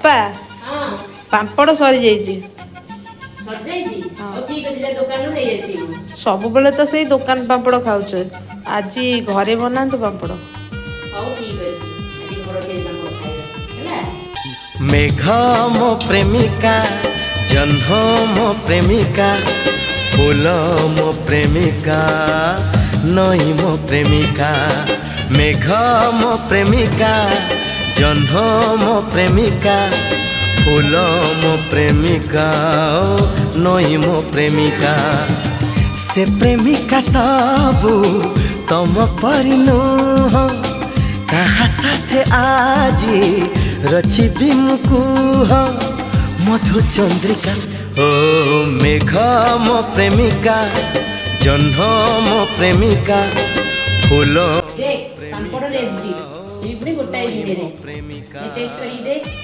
ଅପା हाँ ପାମ୍ପଡ଼ ସରିଯାଇଛି। सजाइছি और ठीक अछि जे दुकान नु नहीं आसीबो ସବୁବେଳେ ତ ସେଇ ଦୋକାନ ପାମ୍ପଡ଼ ଖାଉଛେ, ଆଜି ଘରେ ବନାନ୍ତୁ ପାମ୍ପଡ଼। ହଉ ଠିକ ଅଛି ଆଜି ଘର ତିଆରି ପାମ୍ପଡ଼ ଖାଇବା ହେଲା। मेघ मो प्रेमिका जह्न मो प्रेमिका फूल मो प्रेमिका नई मो प्रेमिका मेघ मो प्रेमिका जह्न मो प्रेमिका फूल मो प्रेमिका नई मो प्रेमिका से प्रेमिका सबू तम परिनुह कहा साथे आजी रचिबी मुकुह मधु चंद्रिका ओ मेघ मो प्रेमिका जह्न मो प्रेमिका फूल देख पाम्पड़ रेडी से भी पुणी गोटाए दिन रे प्रेमिका टेस्ट करी देख।